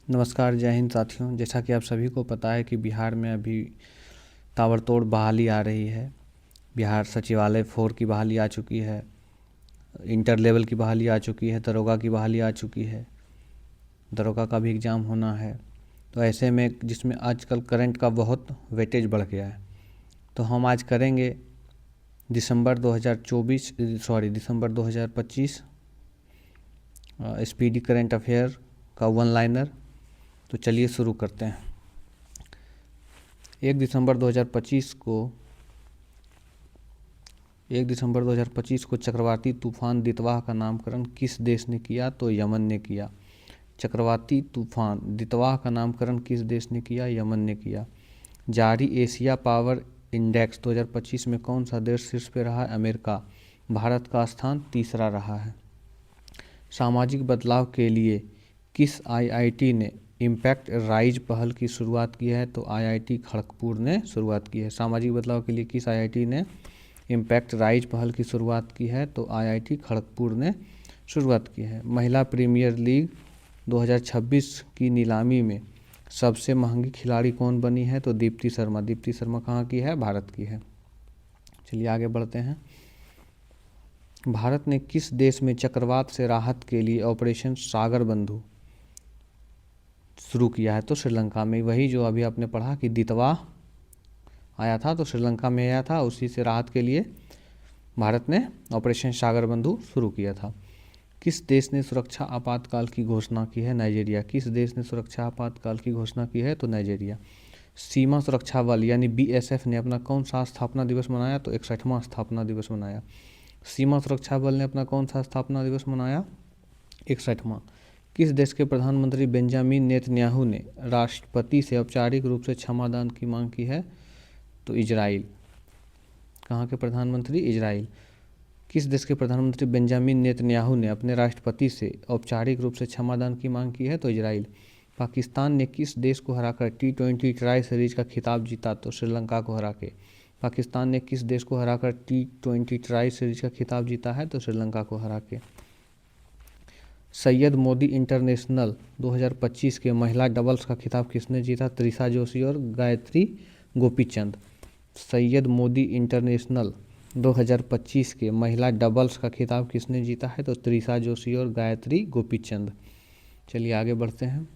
नमस्कार, जय हिंद साथियों। जैसा कि आप सभी को पता है कि बिहार में अभी ताबड़तोड़ बहाली आ रही है। बिहार सचिवालय 4 की बहाली आ चुकी है, इंटर लेवल की बहाली आ चुकी है, दरोगा की बहाली आ चुकी है, दरोगा का भी एग्ज़ाम होना है। तो ऐसे में जिसमें आजकल करंट का बहुत वेटेज बढ़ गया है, तो हम आज करेंगे दिसंबर 2025 स्पीडी करंट अफेयर का वन लाइनर। तो चलिए शुरू करते हैं। 1 दिसंबर 2025 को चक्रवाती तूफान दितवाह का नामकरण किस देश ने किया? तो यमन ने किया। चक्रवाती तूफान दितवाह का नामकरण किस देश ने किया? यमन ने किया। जारी एशिया पावर इंडेक्स 2025 में कौन सा देश शीर्ष पे रहा है? अमेरिका। भारत का स्थान तीसरा रहा है। सामाजिक बदलाव के लिए किस आईआईटी ने इम्पैक्ट राइज पहल की शुरुआत की है? तो आईआईटी खड़गपुर ने शुरुआत की है। सामाजिक बदलाव के लिए किस आईआईटी ने इम्पैक्ट राइज पहल की शुरुआत की है? तो आईआईटी खड़गपुर ने शुरुआत की है। महिला प्रीमियर लीग 2026 की नीलामी में सबसे महंगी खिलाड़ी कौन बनी है? तो दीप्ति शर्मा। दीप्ति शर्मा कहाँ की है? भारत की है। चलिए आगे बढ़ते हैं। भारत ने किस देश में चक्रवात से राहत के लिए ऑपरेशन सागर बंधु शुरू किया है? तो श्रीलंका में। वही जो अभी आपने पढ़ा कि दितवाह आया था तो श्रीलंका में आया था, उसी से राहत के लिए भारत ने ऑपरेशन सागर बंधु शुरू किया था। किस देश ने सुरक्षा आपातकाल की घोषणा की है? नाइजीरिया। किस देश ने सुरक्षा आपातकाल की घोषणा की है? तो नाइजीरिया। सीमा सुरक्षा बल यानी बीएसएफ ने अपना कौन सा स्थापना दिवस मनाया? तो 61वां स्थापना दिवस मनाया। सीमा सुरक्षा बल ने अपना कौन सा स्थापना दिवस मनाया? 61वां। किस देश के प्रधानमंत्री बेंजामिन नेतन्याहू ने राष्ट्रपति से औपचारिक रूप से क्षमादान की मांग की है? तो इजराइल। कहाँ के प्रधानमंत्री? इजराइल। किस देश के प्रधानमंत्री बेंजामिन नेतन्याहू ने अपने राष्ट्रपति से औपचारिक रूप से क्षमादान की मांग की है? तो इजराइल। पाकिस्तान ने किस देश को हराकर T20 ट्राई सीरीज का खिताब जीता? तो श्रीलंका को हरा के। पाकिस्तान ने किस देश को हराकर T20 ट्राई सीरीज का खिताब जीता है? तो श्रीलंका को हरा के। सैयद मोदी इंटरनेशनल 2025 के महिला डबल्स का खिताब किसने जीता? त्रिशा जोशी और गायत्री गोपीचंद। सैयद मोदी इंटरनेशनल 2025 के महिला डबल्स का खिताब किसने जीता है? तो त्रिशा जोशी और गायत्री गोपीचंद। चलिए आगे बढ़ते हैं।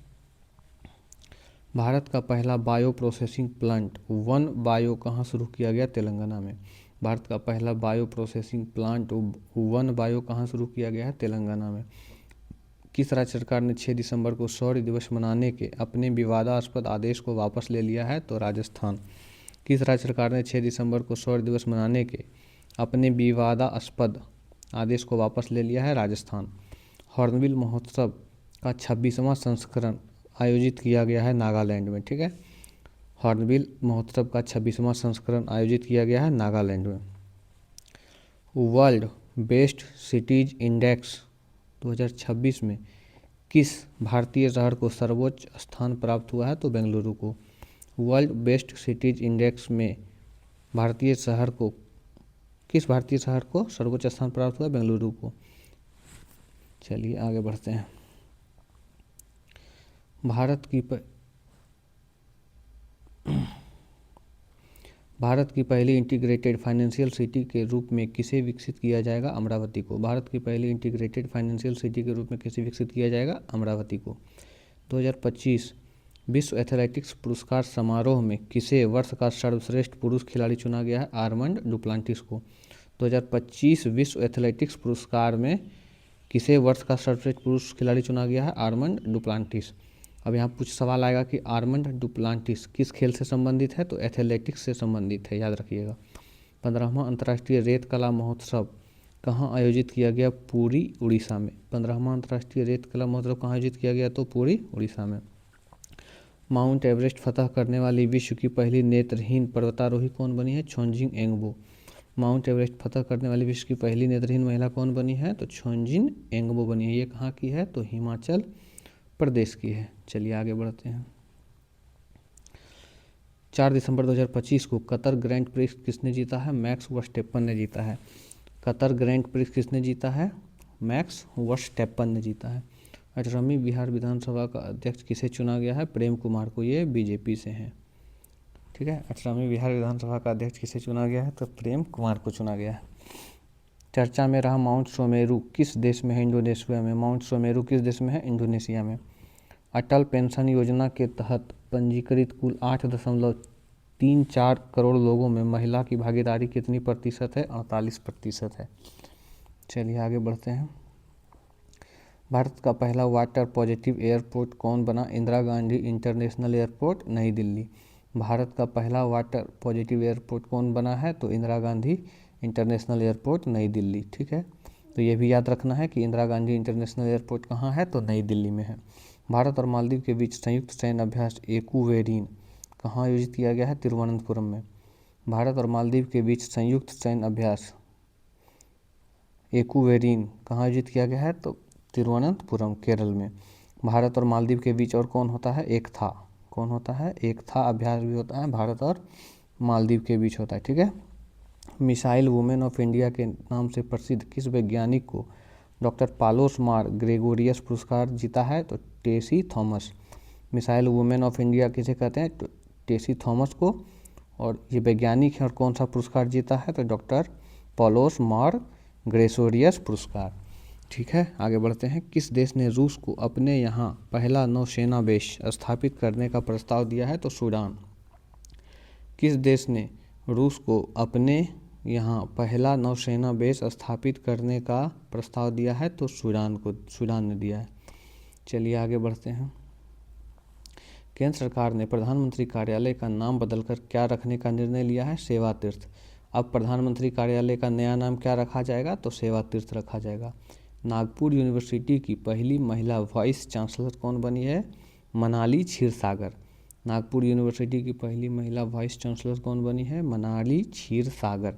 भारत का पहला bio processing plant one bio कहाँ शुरू किया गया? तेलंगाना में। भारत का पहला bio processing plant one bio कहाँ शुरू किया गया है? तेलंगाना में। किस राज्य सरकार ने 6 दिसंबर को शौर्य दिवस मनाने के अपने विवादास्पद आदेश को वापस ले लिया है? तो राजस्थान। किस राज्य सरकार ने 6 दिसंबर को शौर्य दिवस मनाने के अपने विवादास्पद आदेश को वापस ले लिया है? राजस्थान। हॉर्नबिल महोत्सव का 26वां संस्करण आयोजित किया गया है नागालैंड में। ठीक है, हॉर्नबिल महोत्सव का 26वां संस्करण आयोजित किया गया है नागालैंड में। वर्ल्ड बेस्ट सिटीज इंडेक्स 2026 में किस भारतीय शहर को सर्वोच्च स्थान प्राप्त हुआ है? तो बेंगलुरु को। वर्ल्ड बेस्ट सिटीज इंडेक्स में किस भारतीय शहर को सर्वोच्च स्थान प्राप्त हुआ? बेंगलुरु को। चलिए आगे बढ़ते हैं। भारत की पहली इंटीग्रेटेड फाइनेंशियल सिटी के रूप में किसे विकसित किया जाएगा? अमरावती को। भारत की पहली इंटीग्रेटेड फाइनेंशियल सिटी के रूप में किसे विकसित किया जाएगा? अमरावती को। 2025 विश्व एथलेटिक्स पुरस्कार समारोह में किसे वर्ष का सर्वश्रेष्ठ पुरुष खिलाड़ी चुना गया है? आर्मंड डुप्लांटिस को। 2025 विश्व एथलेटिक्स पुरस्कार में किसे वर्ष का सर्वश्रेष्ठ पुरुष खिलाड़ी चुना गया है? Armand Duplantis. अब यहाँ कुछ सवाल आएगा कि आर्मंड डुप्लांटिस किस खेल से संबंधित है? तो एथलेटिक्स से संबंधित है, याद रखिएगा। 15वां अंतर्राष्ट्रीय रेत कला महोत्सव कहाँ आयोजित किया गया? पुरी, उड़ीसा में। 15वां अंतर्राष्ट्रीय रेत कला महोत्सव कहाँ आयोजित किया गया? तो पुरी, उड़ीसा में। माउंट एवरेस्ट फतह करने वाली विश्व की पहली नेत्रहीन पर्वतारोही कौन बनी है? छोंजिन एंगबो। माउंट एवरेस्ट फतह करने वाली विश्व की पहली नेत्रहीन महिला कौन बनी है? तो छोंजिन एंगबो बनी है। ये कहाँ की है? तो हिमाचल प्रदेश की है। चलिए आगे बढ़ते हैं। 4 दिसंबर 2025 को कतर ग्रैंड प्रिक्स किसने जीता है? मैक्स वर्स्टेपन ने जीता है। कतर ग्रैंड प्रिक्स किसने जीता है? मैक्स वर्स्टेपन ने जीता है। 18वीं बिहार विधानसभा का अध्यक्ष किसे चुना गया है? प्रेम कुमार को, ये बीजेपी से हैं। ठीक है, 18वीं बिहार विधानसभा का अध्यक्ष किसे चुना गया है? तो प्रेम कुमार को चुना गया है। चर्चा में रहा माउंट सुमेरु किस देश में है? इंडोनेशिया में। माउंट सुमेरु किस देश में है? इंडोनेशिया में। अटल पेंशन योजना के तहत पंजीकृत कुल 8.34 करोड़ लोगों में महिला की भागीदारी कितनी प्रतिशत है? 48% है। चलिए आगे बढ़ते हैं। भारत का पहला वाटर पॉजिटिव एयरपोर्ट कौन बना? इंदिरा गांधी इंटरनेशनल एयरपोर्ट, नई दिल्ली। भारत का पहला वाटर पॉजिटिव एयरपोर्ट कौन बना है? तो इंदिरा गांधी इंटरनेशनल एयरपोर्ट, नई दिल्ली। ठीक है, तो ये भी याद रखना है कि इंदिरा गांधी इंटरनेशनल एयरपोर्ट कहाँ है? तो नई दिल्ली में है। भारत और मालदीव के बीच संयुक्त सैन्य अभ्यास एक्वेरिन कहाँ आयोजित किया गया है? तिरुवनंतपुरम में। भारत और मालदीव के बीच संयुक्त सैन्य अभ्यास एक्वेरिन कहाँ आयोजित किया गया है? तो तिरुवनंतपुरम, केरल में। भारत और मालदीव के बीच और कौन होता है? एकथा। कौन होता है? एकथा अभ्यास भी होता है, भारत और मालदीव के बीच होता है। ठीक है, मिसाइल वुमेन ऑफ इंडिया के नाम से प्रसिद्ध किस वैज्ञानिक को डॉक्टर पालोस मार ग्रेगोरियस पुरस्कार जीता है? तो Tessy Thomas. Missile women of India किसे कहते हैं? तो टेसी थॉमस को, और ये वैज्ञानिक है और कौन सा पुरस्कार जीता है? तो डॉक्टर पालोस मार ग्रेगोरियस पुरस्कार। ठीक है, आगे बढ़ते हैं। किस देश ने रूस को अपने यहाँ पहला नौसेना बेस स्थापित करने का प्रस्ताव दिया है? तो सूडान। किस देश ने रूस को अपने यहाँ पहला नौसेना बेस स्थापित करने का प्रस्ताव दिया है? तो सूडान ने दिया है। चलिए आगे बढ़ते हैं। केंद्र सरकार ने प्रधानमंत्री कार्यालय का नाम बदलकर क्या रखने का निर्णय लिया है? सेवा तीर्थ। अब प्रधानमंत्री कार्यालय का नया नाम क्या रखा जाएगा? तो सेवा तीर्थ रखा जाएगा। नागपुर यूनिवर्सिटी की पहली महिला वाइस चांसलर कौन बनी है? मनाली क्षीरसागर। नागपुर यूनिवर्सिटी की पहली महिला वाइस चांसलर कौन बनी है? मनाली क्षीरसागर।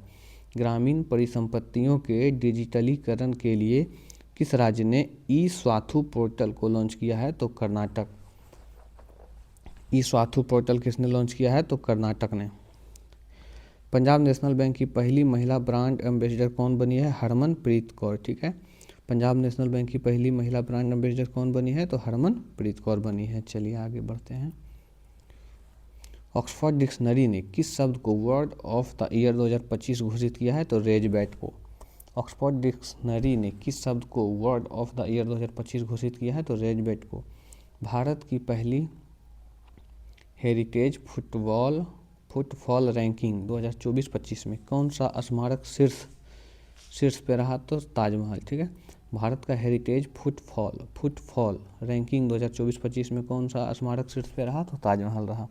ग्रामीण परिसंपत्तियों के डिजिटलीकरण के लिए किस राज्य ने ई स्वाथु पोर्टल को लॉन्च किया है? तो कर्नाटक। ई स्वाथु पोर्टल किसने लॉन्च किया है? तो कर्नाटक ने। पंजाब नेशनल बैंक की पहली महिला ब्रांड एम्बेसडर कौन बनी है? हरमनप्रीत कौर। ठीक है, पंजाब नेशनल बैंक की पहली महिला ब्रांड एम्बेसडर कौन बनी है? तो हरमनप्रीत कौर बनी है। चलिए आगे बढ़ते हैं। ऑक्सफोर्ड डिक्शनरी ने किस शब्द को वर्ड ऑफ द ईयर 2025 घोषित किया है? तो रेजबैट को। ऑक्सफोर्ड डिक्शनरी ने किस शब्द को वर्ड ऑफ द ईयर 2025 घोषित किया है? तो रेजबैट को। भारत की पहली हेरिटेज फुटबॉल रैंकिंग 2024-25 में कौन सा स्मारक शीर्ष पे रहा? तो ताजमहल। ठीक है, भारत का हेरिटेज फुटबॉल रैंकिंग 2024-25 में कौन सा स्मारक शीर्ष पे रहा? तो ताजमहल रहा।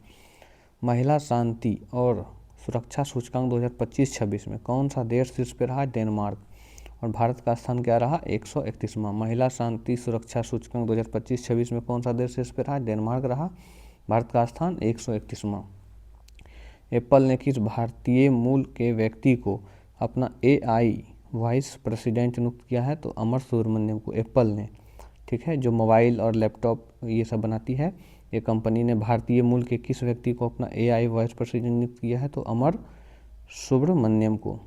महिला शांति और सुरक्षा सूचकांक 2025-26 में कौन सा देश शीर्ष पे रहा? डेनमार्क। और भारत का स्थान क्या रहा? 131वां। महिला शांति सुरक्षा सूचकांक 2025-26 में कौन सा देश शीर्ष पे रहा? डेनमार्क रहा। भारत का स्थान 131वां। एप्पल ने किस भारतीय मूल के व्यक्ति को अपना AI वाइस प्रेसिडेंट नियुक्त किया है? तो अमर सुब्रमण्यम को एप्पल ने। ठीक है, जो मोबाइल और लैपटॉप ये सब बनाती है, ये कंपनी ने भारतीय मूल के किस व्यक्ति को अपना AI वाइस प्रेसिडेंट नियुक्त किया है? तो अमर सुब्रमण्यम को।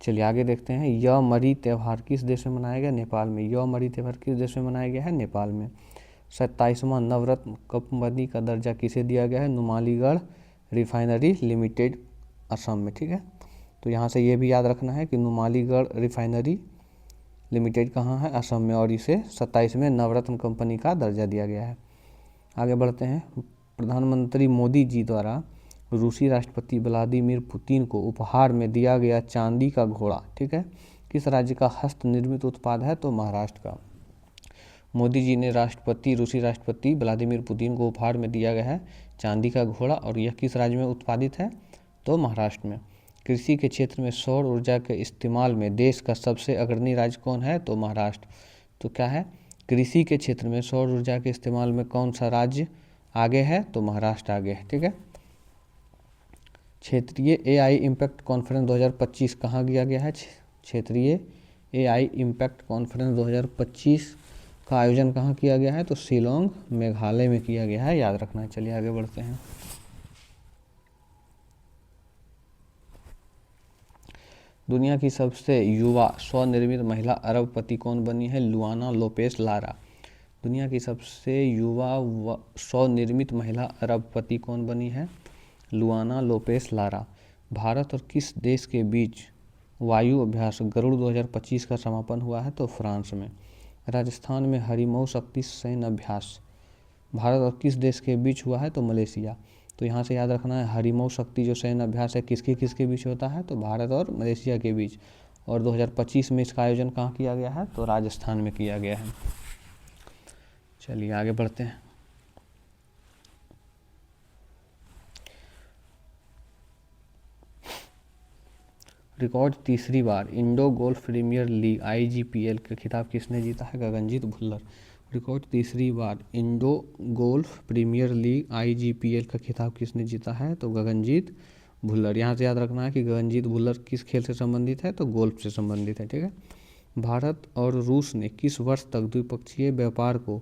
चलिए आगे देखते हैं। यमरी त्यौहार किस देश में मनाया गया? नेपाल में। यमरी त्यौहार किस देश में मनाया गया है? नेपाल में। 27वां नवरत्न कंपनी का दर्जा किसे दिया गया है? नुमालीगढ़ रिफाइनरी लिमिटेड, असम में। ठीक है, तो यहाँ से ये भी याद रखना है कि नुमालीगढ़ रिफाइनरी लिमिटेड कहाँ है? असम में, और इसे 27वें नवरत्न कंपनी का दर्जा दिया गया है। आगे बढ़ते हैं। प्रधानमंत्री मोदी जी द्वारा रूसी राष्ट्रपति व्लादिमीर पुतिन को उपहार में दिया गया चांदी का घोड़ा, ठीक है, किस राज्य का हस्त निर्मित उत्पाद है? तो महाराष्ट्र का। मोदी जी ने रूसी राष्ट्रपति व्लादिमीर पुतिन को उपहार में दिया गया है चांदी का घोड़ा, और यह किस राज्य में उत्पादित है? तो महाराष्ट्र में। कृषि के क्षेत्र में सौर ऊर्जा के इस्तेमाल में देश का सबसे अग्रणी राज्य कौन है? तो महाराष्ट्र। तो क्या है? कृषि के क्षेत्र में सौर ऊर्जा के इस्तेमाल में कौन सा राज्य आगे है? तो महाराष्ट्र आगे है। ठीक है, क्षेत्रीय AI इम्पैक्ट कॉन्फ्रेंस 2025 कहाँ किया गया है? क्षेत्रीय AI इम्पैक्ट कॉन्फ्रेंस 2025 का आयोजन कहाँ किया गया है? तो शिलोंग, मेघालय में किया गया है, याद रखना है। चलिए आगे बढ़ते हैं। दुनिया की सबसे युवा स्वनिर्मित महिला अरबपति कौन बनी है? लुआना लोपेस लारा। दुनिया की सबसे युवा स्वनिर्मित महिला अरबपति कौन बनी है? लुआना लोपेस लारा। भारत और किस देश के बीच वायु अभ्यास गरुड़ 2025 का समापन हुआ है? तो फ्रांस में। राजस्थान में हरिमऊ शक्ति सैन्य अभ्यास भारत और किस देश के बीच हुआ है? तो मलेशिया। तो यहाँ से याद रखना है, हरिमऊ शक्ति जो सैन्य अभ्यास है किसके किसके बीच होता है? तो भारत और मलेशिया के बीच। और 2025 में इसका आयोजन कहाँ किया गया है? तो राजस्थान में किया गया है। चलिए आगे बढ़ते हैं। रिकॉर्ड तीसरी बार Indo Golf Premier League IGPL का खिताब किसने जीता है? गगनजीत भुल्लर। रिकॉर्ड तीसरी बार Indo Golf Premier League IGPL का खिताब किसने जीता है? तो गगनजीत भुल्लर। यहाँ से याद रखना है कि गगनजीत भुल्लर किस खेल से संबंधित है? तो गोल्फ से संबंधित है। ठीक है। भारत और रूस ने किस वर्ष तक द्विपक्षीय व्यापार को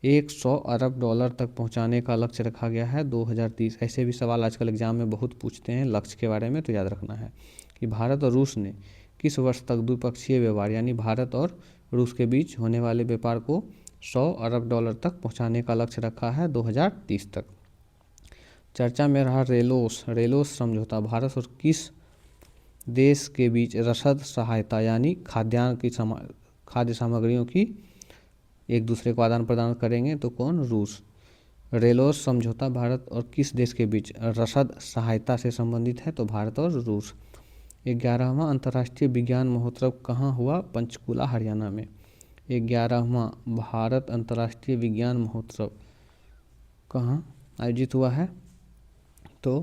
100 अरब डॉलर तक पहुंचाने का लक्ष्य रखा गया है? 2030। ऐसे भी सवाल आजकल एग्जाम में बहुत पूछते हैं लक्ष्य के बारे में, तो याद रखना है कि भारत और रूस ने किस वर्ष तक द्विपक्षीय व्यापार यानी भारत और रूस के बीच होने वाले व्यापार को 100 अरब डॉलर तक पहुंचाने का लक्ष्य रखा है? 2030 तक। चर्चा में रहा रेलोस समझौता भारत और किस देश के बीच रसद सहायता यानी खाद्य सामग्रियों की एक दूसरे को आदान प्रदान करेंगे? तो कौन? रूस। रेलोस समझौता भारत और किस देश के बीच रसद सहायता से संबंधित है? तो भारत और रूस। 11वां अंतर्राष्ट्रीय विज्ञान महोत्सव कहाँ हुआ? पंचकुला हरियाणा में। 11वां भारत अंतर्राष्ट्रीय विज्ञान महोत्सव कहाँ आयोजित हुआ है? तो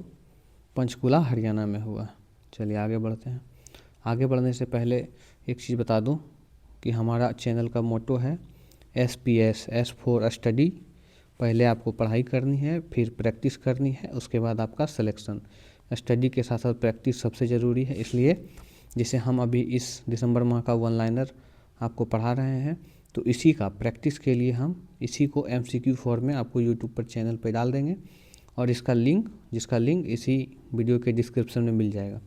पंचकुला हरियाणा में हुआ। चलिए आगे बढ़ते हैं। आगे बढ़ने से पहले एक चीज़ बता दूं कि हमारा चैनल का मोटो है SPS S फॉर स्टडी। पहले आपको पढ़ाई करनी है, फिर प्रैक्टिस करनी है, उसके बाद आपका सिलेक्शन। स्टडी के साथ साथ प्रैक्टिस सबसे ज़रूरी है, इसलिए जैसे हम अभी इस दिसंबर माह का 1 लाइनर आपको पढ़ा रहे हैं, तो इसी का प्रैक्टिस के लिए हम इसी को MCQ फॉर्म में आपको यूट्यूब पर चैनल पर डाल देंगे और जिसका लिंक इसी वीडियो के डिस्क्रिप्शन में मिल जाएगा।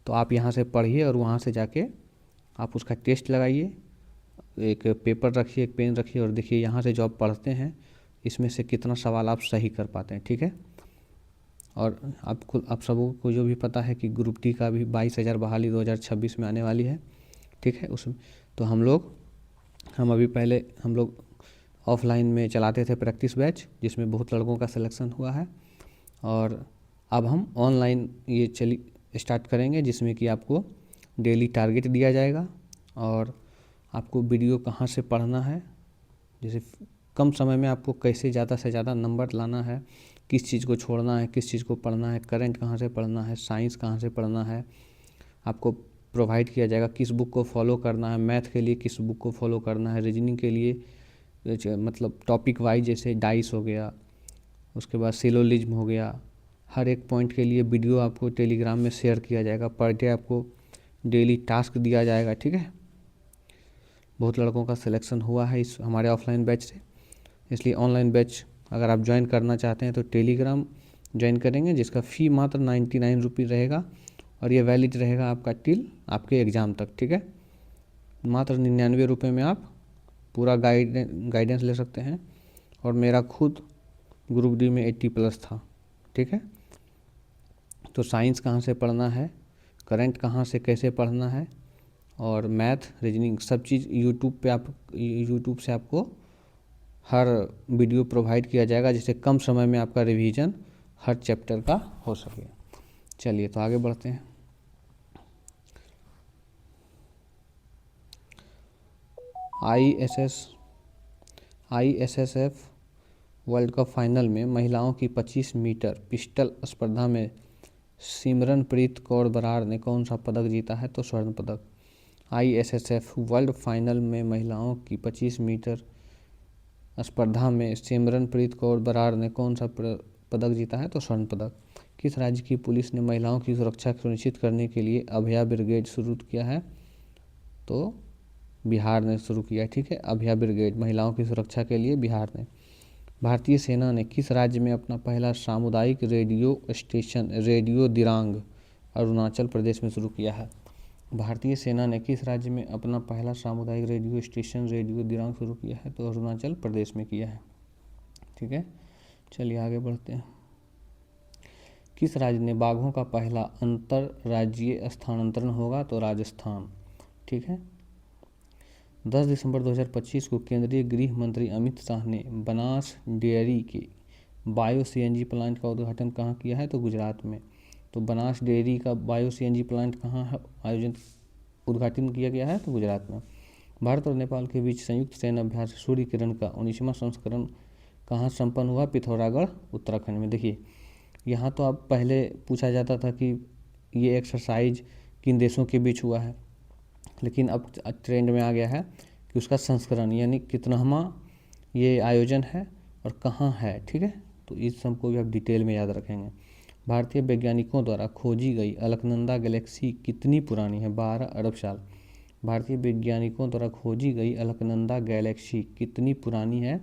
तो आप यहाँ से पढ़िए और वहाँ से जाके आप उसका टेस्ट लगाइए, एक पेपर रखिए, एक पेन रखिए और देखिए यहाँ से जो आप पढ़ते हैं इसमें से कितना सवाल आप सही कर पाते हैं। ठीक है। और आप सबों को जो भी पता है कि ग्रुप डी का भी 22,000 बहाली 2026 में आने वाली है। ठीक है। उसमें तो हम लोग ऑफलाइन में चलाते थे प्रैक्टिस बैच, जिसमें बहुत लड़कों का सिलेक्शन हुआ है, और अब हम ऑनलाइन ये स्टार्ट करेंगे, जिसमें कि आपको डेली टारगेट दिया जाएगा और आपको वीडियो कहाँ से पढ़ना है, जैसे कम समय में आपको कैसे ज़्यादा से ज़्यादा नंबर लाना है, किस चीज़ को छोड़ना है, किस चीज़ को पढ़ना है, करंट कहाँ से पढ़ना है, साइंस कहाँ से पढ़ना है, आपको प्रोवाइड किया जाएगा। किस बुक को फॉलो करना है, मैथ के लिए किस बुक को फॉलो करना है, रीजनिंग के लिए मतलब टॉपिक वाइज जैसे डाइस हो गया, उसके बाद सिलोजिज्म हो गया, हर एक पॉइंट के लिए वीडियो आपको टेलीग्राम में शेयर किया जाएगा। पर डे आपको डेली टास्क दिया जाएगा। ठीक है। बहुत लड़कों का सिलेक्शन हुआ है इस हमारे ऑफलाइन बैच से, इसलिए ऑनलाइन बैच अगर आप ज्वाइन करना चाहते हैं तो टेलीग्राम ज्वाइन करेंगे, जिसका फ़ी मात्र 99 रुपीज़ रहेगा और ये वैलिड रहेगा आपका टिल आपके एग्ज़ाम तक। ठीक है। मात्र 99 रुपये में आप पूरा गाइडेंस ले सकते हैं और मेरा खुद ग्रुप डी में 80+ था। ठीक है। तो साइंस कहाँ से पढ़ना है, करंट कहाँ से कैसे पढ़ना है और मैथ रीजनिंग सब चीज़ यूट्यूब से आपको हर वीडियो प्रोवाइड किया जाएगा, जिससे कम समय में आपका रिवीजन हर चैप्टर का हो सके। चलिए तो आगे बढ़ते हैं। ISSF वर्ल्ड कप फाइनल में महिलाओं की 25 मीटर पिस्टल स्पर्धा में सिमरनप्रीत कौर बराड़ ने कौन सा पदक जीता है? तो स्वर्ण पदक। ISSF वर्ल्ड फाइनल में महिलाओं की 25 मीटर स्पर्धा में सिमरनप्रीत कौर बराड़ ने कौन सा पदक जीता है? तो स्वर्ण पदक। किस राज्य की पुलिस ने महिलाओं की सुरक्षा सुनिश्चित करने के लिए अभया ब्रिगेड शुरू किया है? तो बिहार ने शुरू किया है। ठीक है। अभया ब्रिगेड महिलाओं की सुरक्षा के लिए बिहार ने। भारतीय सेना ने किस राज्य में अपना पहला सामुदायिक radio station radio Dirang Arunachal Pradesh में शुरू किया है? भारतीय सेना ने किस राज्य में अपना पहला सामुदायिक रेडियो स्टेशन रेडियो दिरांग शुरू किया है? तो अरुणाचल प्रदेश में किया है। ठीक है, चलिए आगे बढ़ते हैं। किस राज्य ने बाघों का पहला अंतर्राज्यीय स्थानांतरण होगा? तो राजस्थान। ठीक है, 10 दिसंबर 2025 को केंद्रीय गृह मंत्री अमित शाह ने बनास डेयरी के बायो सीएनजी प्लांट का उद्घाटन कहाँ किया है? तो गुजरात में। तो बनास डेयरी का बायो सीएनजी प्लांट कहाँ है उद्घाटन किया गया है? तो गुजरात में। भारत और नेपाल के बीच संयुक्त सैन्य अभ्यास सूर्य किरण का 19वां संस्करण कहाँ संपन्न हुआ? पिथौरागढ़ उत्तराखंड में। देखिए, यहाँ तो अब पहले पूछा जाता था कि ये एक्सरसाइज किन देशों के बीच हुआ है, लेकिन अब ट्रेंड में आ गया है कि उसका संस्करण यानी कितनावां ये आयोजन है और कहाँ है। ठीक है, तो इस सबको भी आप डिटेल में याद रखेंगे। भारतीय वैज्ञानिकों द्वारा खोजी गई अलकनंदा गैलेक्सी कितनी पुरानी है? 12 अरब साल। भारतीय वैज्ञानिकों द्वारा खोजी गई अलकनंदा गैलेक्सी कितनी पुरानी है?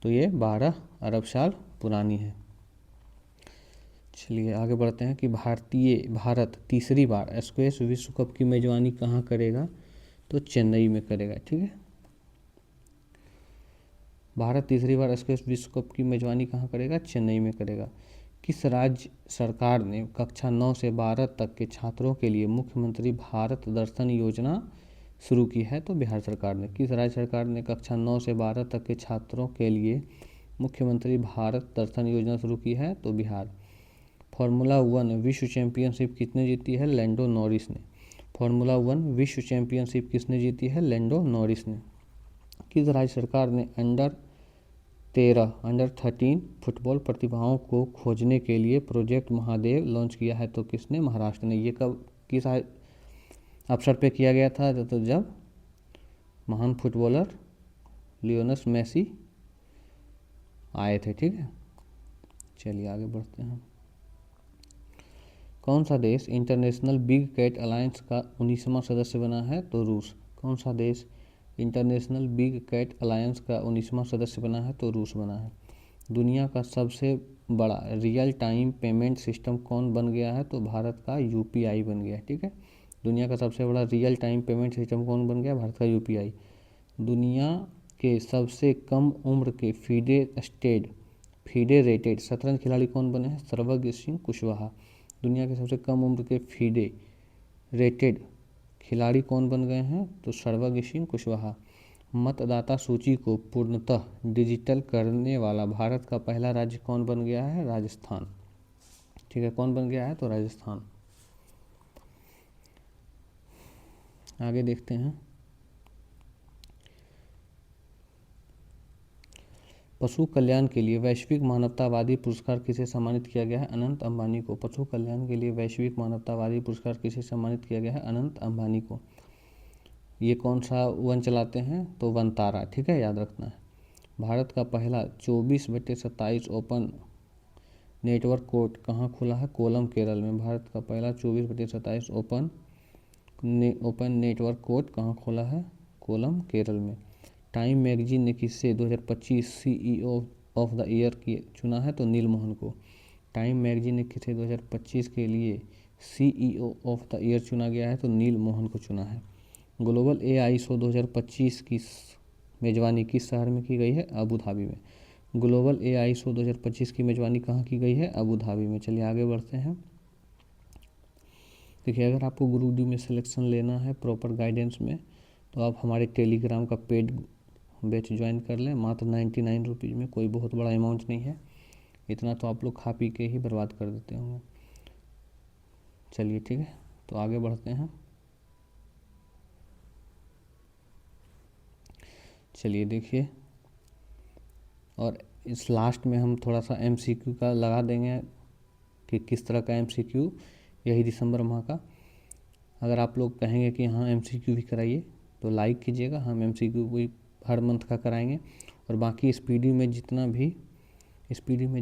तो ये 12 अरब साल पुरानी है। चलिए आगे बढ़ते हैं कि भारत तीसरी बार स्क्वैश विश्व कप की मेजबानी कहाँ करेगा? तो चेन्नई में करेगा। ठीक है, भारत तीसरी बार स्क्वैश विश्व कप की मेजबानी कहाँ करेगा? चेन्नई में करेगा। किस राज्य सरकार ने कक्षा 9 से 12 तक के छात्रों के लिए मुख्यमंत्री भारत दर्शन योजना शुरू की है? तो बिहार सरकार ने। किस राज्य सरकार ने कक्षा 9 से 12 तक के छात्रों के लिए मुख्यमंत्री भारत दर्शन योजना शुरू की है? तो बिहार। फार्मूला 1 विश्व चैंपियनशिप किसने जीती है? लैंडो नॉरिस ने। फार्मूला 1 विश्व चैंपियनशिप किसने जीती है? लैंडो नॉरिस ने। किस राज्य सरकार ने अंडर 13 फुटबॉल प्रतिभाओं को खोजने के लिए प्रोजेक्ट महादेव लॉन्च किया है? तो किसने? महाराष्ट्र ने। ये कब किस अवसर पे किया गया था? तो जब महान फुटबॉलर लियोनेल मेसी आए थे। ठीक है, चलिए आगे बढ़ते हैं। कौन सा देश इंटरनेशनल बिग कैट अलायंस का 19वां सदस्य बना है? तो रूस। कौन सा देश इंटरनेशनल बिग कैट अलायंस का 19वां सदस्य बना है? तो रूस बना है। दुनिया का सबसे बड़ा रियल टाइम पेमेंट सिस्टम कौन बन गया है? तो भारत का यूपीआई बन गया। ठीक है, दुनिया का सबसे बड़ा रियल टाइम पेमेंट सिस्टम कौन बन गया? भारत का यूपीआई। दुनिया के सबसे कम उम्र के फीडे रेटेड शतरंज खिलाड़ी कौन बने हैं? सर्वज्ञ सिंह कुशवाहा। दुनिया के सबसे कम उम्र के फीडे रेटेड खिलाड़ी कौन बन गए हैं? तो सर्वज्ञ सिंह कुशवाहा। मतदाता सूची को पूर्णतः डिजिटल करने वाला भारत का पहला राज्य कौन बन गया है? राजस्थान। ठीक है, कौन बन गया है? तो राजस्थान। आगे देखते हैं। पशु कल्याण के लिए वैश्विक मानवतावादी पुरस्कार किसे सम्मानित किया गया है? अनंत अंबानी को। पशु कल्याण के लिए वैश्विक मानवतावादी पुरस्कार किसे सम्मानित किया गया है? अनंत अंबानी को। ये कौन सा वन चलाते हैं? तो वनतारा। ठीक है, याद रखना है। भारत का पहला 24/27 ओपन नेटवर्क कोर्ट कहाँ खुला है? कोलम केरल में। भारत का पहला 24/27 ओपन नेटवर्क कोर्ट कहाँ खुला है? कोलम केरल में। टाइम मैगजीन ने किससे 2025 CEO ऑफ द ईयर चुना है? तो नील मोहन को। टाइम मैगजीन ने किसे 2025 के लिए CEO ऑफ द ईयर चुना गया है? तो नील मोहन को चुना है। ग्लोबल AI शो 2025 की मेज़बानी किस शहर में की गई है? अबू धाबी में। ग्लोबल AI शो 2025 की मेज़बानी कहाँ की गई है? अबू धाबी में। चलिए आगे बढ़ते हैं। देखिए, अगर आपको ग्रुप डी में सिलेक्शन लेना है प्रॉपर गाइडेंस में, तो आप हमारे टेलीग्राम का पेड बैच ज्वाइन कर लें। मात्र 99 रुपीज़ में, कोई बहुत बड़ा अमाउंट नहीं है। इतना तो आप लोग खा पी के ही बर्बाद कर देते होंगे। चलिए ठीक है, तो आगे बढ़ते हैं। चलिए देखिए, और इस लास्ट में हम थोड़ा सा MCQ का लगा देंगे कि किस तरह का MCQ यही दिसंबर माह का। अगर आप लोग कहेंगे कि हाँ MCQ भी कराइए तो लाइक कीजिएगा। हम MCQ भी हर मंथ का कराएंगे। और बाकी इस पीडी में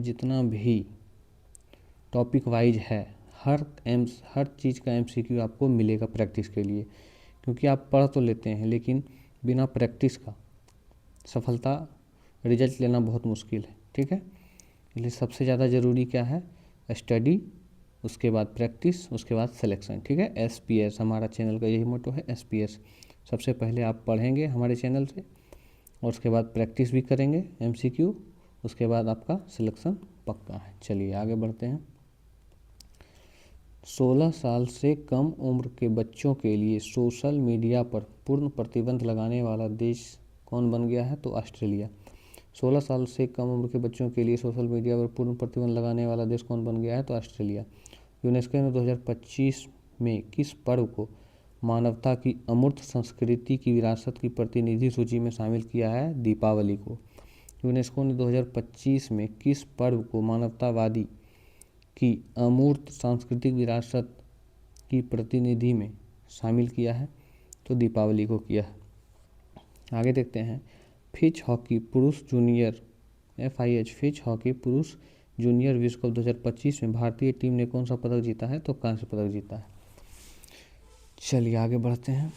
जितना भी टॉपिक वाइज है, हर चीज़ का MCQ आपको मिलेगा प्रैक्टिस के लिए। क्योंकि आप पढ़ तो लेते हैं, लेकिन बिना प्रैक्टिस का सफलता रिजल्ट लेना बहुत मुश्किल है। ठीक है, इसलिए सबसे ज़्यादा ज़रूरी क्या है? स्टडी उसके बाद प्रैक्टिस, उसके बाद सिलेक्शन। ठीक है, SPS हमारा चैनल का यही मोटो है, SPS। सबसे पहले आप पढ़ेंगे हमारे चैनल से और उसके बाद प्रैक्टिस भी करेंगे MCQ, उसके बाद आपका सिलेक्शन पक्का है। चलिए आगे बढ़ते हैं। 16 साल से कम उम्र के बच्चों के लिए सोशल मीडिया पर पूर्ण प्रतिबंध लगाने वाला देश कौन बन गया है? तो ऑस्ट्रेलिया। 16 साल से कम उम्र के बच्चों के लिए सोशल मीडिया पर पूर्ण प्रतिबंध लगाने वाला देश कौन बन गया है? तो ऑस्ट्रेलिया। यूनेस्को ने 2025 में किस पर्व को मानवता की अमूर्त संस्कृति की विरासत की प्रतिनिधि सूची में शामिल किया है? दीपावली को। यूनेस्को ने 2025 में किस पर्व को मानवतावादी की अमूर्त सांस्कृतिक विरासत की प्रतिनिधि में शामिल किया है? तो दीपावली को किया है। आगे देखते हैं। फिच हॉकी पुरुष जूनियर FIH फिच हॉकी पुरुष जूनियर विश्व कप 2025 में भारतीय टीम ने कौन सा पदक जीता है? तो कांस्य पदक जीता है। चलिए आगे बढ़ते हैं।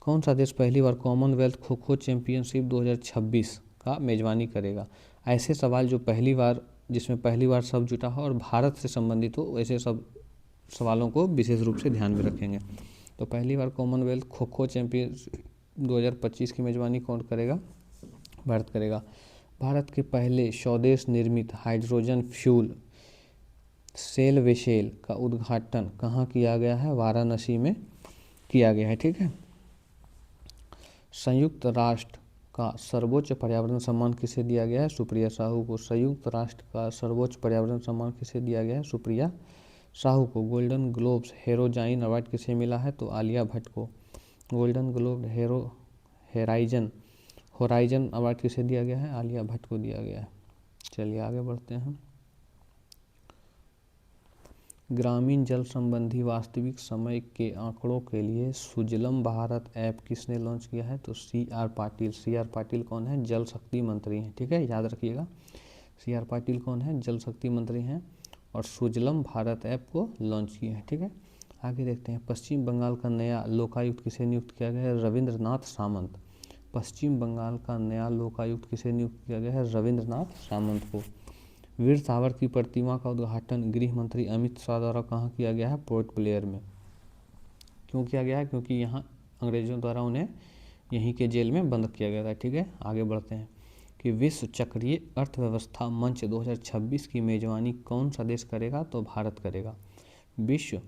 कौन सा देश पहली बार कॉमनवेल्थ खो खो चैंपियनशिप 2026 का मेजबानी करेगा? ऐसे सवाल जो जिसमें पहली बार सब जुटा हो और भारत से संबंधित हो, ऐसे सब सवालों को विशेष रूप से ध्यान में रखेंगे। तो पहली बार कॉमनवेल्थ खो खो चैंपियनशिप 2025 की मेजबानी कौन करेगा? भारत करेगा। भारत के पहले स्वदेश निर्मित हाइड्रोजन फ्यूल सेल वेसेल का उद्घाटन कहाँ किया गया है? वाराणसी में किया गया है। ठीक है। संयुक्त राष्ट्र का सर्वोच्च पर्यावरण सम्मान किसे दिया गया है? सुप्रिया साहू को। संयुक्त राष्ट्र का सर्वोच्च पर्यावरण सम्मान किसे दिया गया है? सुप्रिया साहू को। गोल्डन ग्लोब्स हेरोजाइन अवार्ड किसे मिला है? तो आलिया भट्ट को। गोल्डन ग्लोब होराइजन अवार्ड किसे दिया गया है? आलिया भट्ट को दिया गया है। चलिए आगे बढ़ते हैं। ग्रामीण जल संबंधी वास्तविक समय के आंकड़ों के लिए सुजलम भारत ऐप किसने लॉन्च किया है? तो CR पाटिल। CR पाटिल कौन है? जल शक्ति मंत्री हैं। ठीक है, याद रखिएगा। CR पाटिल कौन है? जल शक्ति मंत्री हैं और सुजलम भारत ऐप को लॉन्च किया है। ठीक है, आगे देखते हैं। पश्चिम बंगाल का नया लोकायुक्त किसे नियुक्त किया गया है? रविंद्रनाथ सामंत। पश्चिम बंगाल का नया लोकायुक्त किसे नियुक्त किया गया है? रविंद्रनाथ सामंत को। वीर सावर की प्रतिमा का उद्घाटन गृह मंत्री अमित शाह द्वारा कहाँ किया गया है? पोर्ट ब्लेयर में। क्यों किया गया है? क्योंकि यहाँ अंग्रेजों द्वारा उन्हें यहीं के जेल में बंद किया गया था। ठीक है, आगे बढ़ते हैं कि विश्व चक्रीय अर्थव्यवस्था मंच 2026 की मेजबानी कौन सा देश करेगा? तो भारत करेगा। विश्व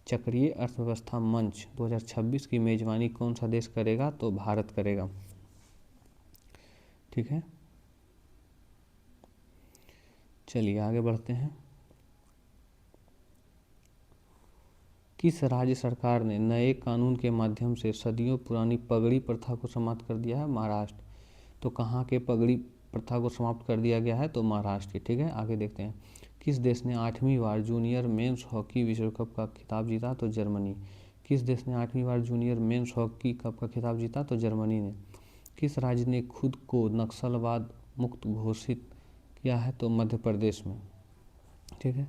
चक्रीय अर्थव्यवस्था मंच 2026 की मेजबानी कौन सा देश करेगा? तो भारत करेगा। ठीक है, चलिए आगे बढ़ते हैं। किस राज्य सरकार ने नए कानून के माध्यम से सदियों पुरानी पगड़ी प्रथा को समाप्त कर दिया है? महाराष्ट्र। तो कहाँ के पगड़ी प्रथा को समाप्त कर दिया गया है? तो महाराष्ट्र के। ठीक है, आगे देखते हैं। किस देश ने 8वीं बार जूनियर मेंस हॉकी विश्व कप का खिताब जीता? तो जर्मनी। किस देश ने 8वीं बार जूनियर मेंस हॉकी कप का खिताब जीता? तो जर्मनी ने। किस राज्य ने खुद को नक्सलवाद मुक्त घोषित किया है? तो मध्य प्रदेश में। ठीक है,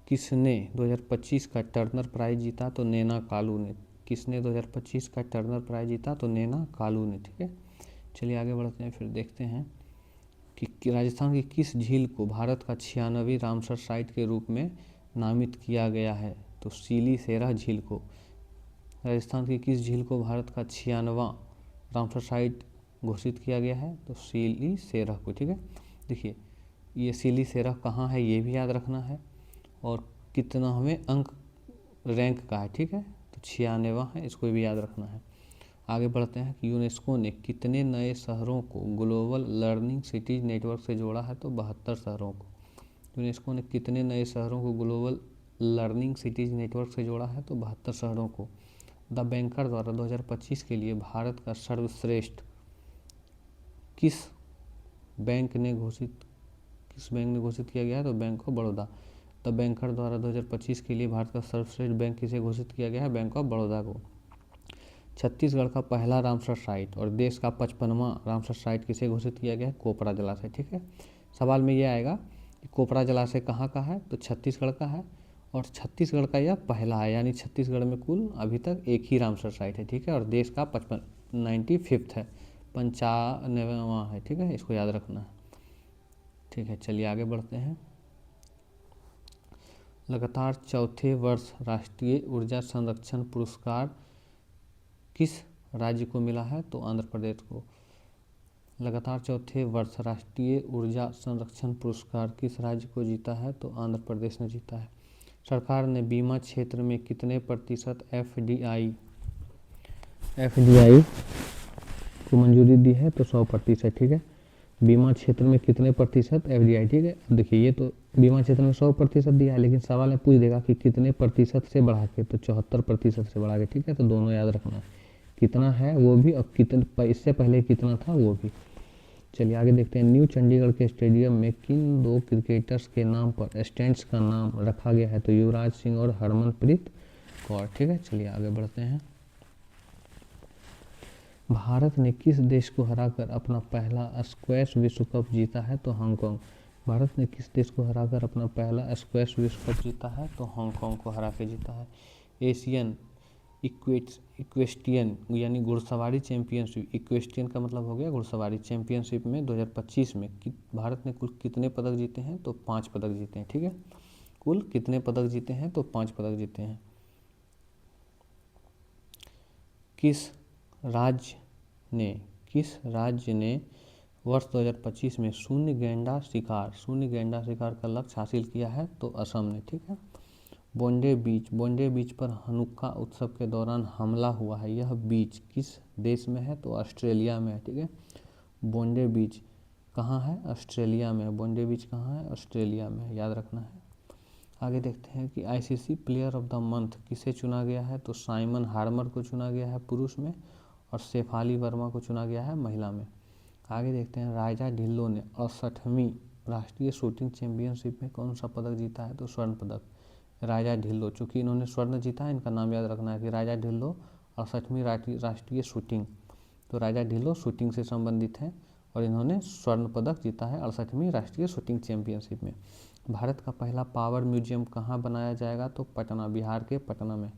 किसने 2025 का टर्नर प्राइज जीता? तो नैना कालू ने। किसने 2025 का टर्नर प्राइज जीता? तो नैना कालू ने। ठीक है, चलिए आगे बढ़ते हैं। फिर देखते हैं कि राजस्थान की किस झील को भारत का 96वीं रामसर साइट के रूप में नामित किया गया है? तो सीली सेरा झील को। राजस्थान की किस झील को भारत का 96वां रामसर साइट घोषित किया गया है? तो सीली सेरा को। ठीक है, देखिए ये सीली सेरा कहाँ है ये भी याद रखना है और कितना हमें अंक रैंक का है। ठीक है, तो 96वां है, इसको भी याद रखना है। आगे बढ़ते हैं कि यूनेस्को ने कितने नए शहरों को ग्लोबल लर्निंग सिटीज नेटवर्क से जोड़ा है? तो 72 शहरों को। यूनेस्को ने कितने नए शहरों को ग्लोबल लर्निंग सिटीज नेटवर्क से जोड़ा है? तो 72 शहरों को। द बैंकर द्वारा 2025 के लिए भारत का सर्वश्रेष्ठ किस बैंक ने घोषित किया गया है? तो bank of Baroda. The banker द्वारा 2025 के लिए भारत का सर्वश्रेष्ठ बैंक किसे घोषित किया गया है? बैंक ऑफ बड़ौदा को। छत्तीसगढ़ का पहला रामसर साइट और देश का 55वां रामसर साइट किसे घोषित किया गया है? कोपरा जलाशय। ठीक है, सवाल में यह आएगा कि कोपरा जलाशय कहाँ का है? तो छत्तीसगढ़ का है और छत्तीसगढ़ का यह पहला है, यानी छत्तीसगढ़ में कुल अभी तक एक ही रामसर साइट है। ठीक है, और देश का 95वां है, 95वां है। ठीक है, इसको याद रखना है। ठीक है, चलिए आगे बढ़ते हैं। लगातार चौथे वर्ष राष्ट्रीय ऊर्जा संरक्षण पुरस्कार किस राज्य को मिला है? तो आंध्र प्रदेश को। लगातार चौथे वर्ष राष्ट्रीय ऊर्जा संरक्षण पुरस्कार किस राज्य को जीता है? तो आंध्र प्रदेश ने जीता है। सरकार ने बीमा क्षेत्र में कितने प्रतिशत एफडीआई को मंजूरी दी है? तो 100%। ठीक है, बीमा क्षेत्र में कितने प्रतिशत एफडीआई। ठीक है, अब देखिए ये तो बीमा क्षेत्र में 100% दिया है, लेकिन सवाल में पूछ देगा कि कितने प्रतिशत से बढ़ा के, तो 74% से बढ़ा के। ठीक है, तो दोनों याद रखना है, कितना है वो भी और कितना इससे पहले कितना था वो भी। चलिए आगे देखते हैं। न्यू चंडीगढ़ के स्टेडियम में किन 2 क्रिकेटर्स के नाम पर स्टैंड्स का नाम रखा गया है? तो युवराज सिंह और हरमनप्रीत कौर। ठीक है, चलिए आगे बढ़ते हैं। भारत ने किस देश को हराकर अपना पहला स्क्वैश विश्व कप जीता है? तो हांगकांग। भारत ने किस देश को हराकर अपना पहला स्क्वैश विश्व कप जीता है? तो हांगकांग को हरा के जीता है। एशियन इक्वेस्टियन यानी घुड़सवारी चैंपियनशिप, इक्वेस्टियन का मतलब हो गया घुड़सवारी, चैंपियनशिप में 2025 में भारत ने कुल कितने पदक जीते हैं? तो 5 पदक जीते हैं। ठीक है, कुल कितने पदक जीते हैं? तो 5 पदक जीते हैं। किस राज्य ने वर्ष 2025 में शून्य गैंडा शिकार का लक्ष्य हासिल किया है? तो असम ने। ठीक है, बोंडे बीच पर हनुक्का उत्सव के दौरान हमला हुआ है, यह बीच किस देश में है? तो ऑस्ट्रेलिया में है। ठीक है, बोंडे बीच कहाँ है? ऑस्ट्रेलिया में। बोंडे बीच कहाँ है? ऑस्ट्रेलिया में, याद रखना है। आगे देखते हैं कि ICC player of the month किसे चुना गया है? तो साइमन हार्मर को चुना गया है पुरुष में, और शेफाली वर्मा को चुना गया है महिला में। आगे देखते हैं। राजा ढिल्लों ने 68वीं राष्ट्रीय शूटिंग चैंपियनशिप में कौन सा पदक जीता है? तो स्वर्ण पदक। राजा ढिल्लो, चूँकि इन्होंने स्वर्ण जीता है, इनका नाम याद रखना है कि राजा ढिल्लो 68वीं राष्ट्रीय शूटिंग। तो राजा ढिल्लो शूटिंग से संबंधित हैं और इन्होंने स्वर्ण पदक जीता है 68वीं राष्ट्रीय शूटिंग चैंपियनशिप में। भारत का पहला पावर म्यूजियम कहाँ बनाया जाएगा? तो पटना, बिहार के पटना में।